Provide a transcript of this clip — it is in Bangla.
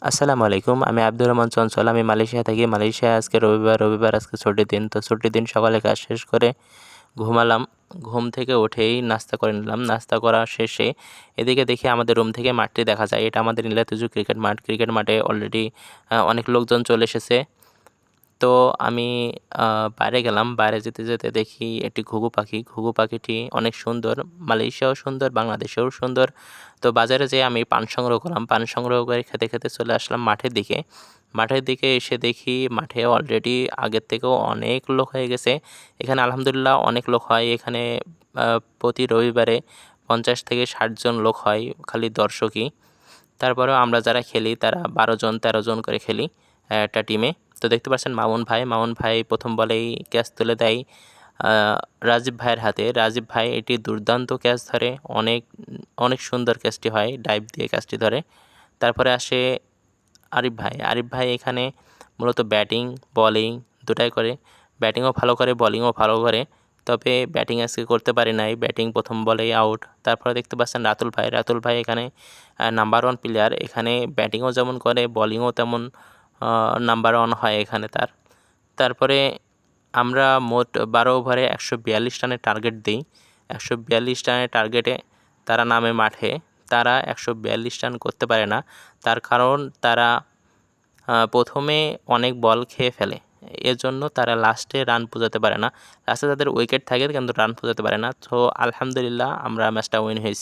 আসসালামু আলাইকুম। আমি আব্দুর রহমান চঞ্চল। আমি মালয়েশিয়া থাকি। মালয়েশিয়ায় আজকে রবিবার আজকে ছুটির দিন। তো ছুটির দিন সকালে কাজ শেষ করে ঘুমালাম। ঘুম থেকে উঠেই নাস্তা করে নিলাম। নাস্তা করা শেষে এদিকে দেখি আমাদের রুম থেকে মাঠটি দেখা যায়। এটা আমাদের নীলাতুজু ক্রিকেট মাঠ। ক্রিকেট মাঠে অলরেডি অনেক লোকজন চলে এসেছে। তো আমি বাইরে গেলাম। বাইরে যেতে, যেতে দেখি একটি ঘুঘু পাখি। ঘুঘু পাখিটি অনেক সুন্দর। মালয়েশিয়াও সুন্দর, বাংলাদেশেও সুন্দর। তো বাজারে যেয়ে আমি পান সংগ্রহ করলাম। পান সংগ্রহ করে খেতে, খেতে চলে আসলাম মাঠের দিকে। মাঠের দিকে এসে দেখি মাঠে অলরেডি আগের থেকেও অনেক লোক হয়ে গেছে। এখানে আলহামদুলিল্লাহ অনেক লোক হয়। এখানে প্রতি রবিবারে ৫০ থেকে ৬০ জন লোক হয়, খালি দর্শকই। তারপরেও আমরা যারা খেলি তারা ১২ জন ১৩ জন করে খেলি একটা টিমে। তো দেখতে পাচ্ছেন মামুন ভাই প্রথম বলেই ক্যাচ তুলে দেয় রাজীব ভাইয়ের হাতে। রাজীব ভাই এটি দুর্দান্ত ক্যাচ ধরে। অনেক অনেক সুন্দর ক্যাচটি হয়, ডাইভ দিয়ে ক্যাচটি ধরে। তারপরে আসে আরিফ ভাই এখানে মূলত ব্যাটিং, বোলিং দুটাই করে। ব্যাটিংও ভালো করে, বোলিংও ভালো করে। তবে ব্যাটিং আজকে করতে পারি নাই। ব্যাটিং প্রথম বলেই আউট। তারপরে দেখতে পাচ্ছেন রাতুল ভাই এখানে নাম্বার 1 প্লেয়ার। এখানে ব্যাটিংও যেমন করে, বোলিংও তেমন নাম্বার 1 হয় এখানে তার। তারপরে আমরা মোট ১২ ওভারে ১৪২ রানের টার্গেট দিই। ১৪২ রানের টার্গেটে তারা নামে মাঠে। তারা ১৪২ রান করতে পারে না। তার কারণ তারা প্রথমে অনেক বল খেয়ে ফেলে। এজন্য তারা লাস্টে রান পৌঁছাতে পারে না। লাস্টে তাদের উইকেট থাকে কিন্তু রান পৌঁছাতে পারে না। তো আলহামদুলিল্লাহ আমরা ম্যাচটা উইন হয়েছি।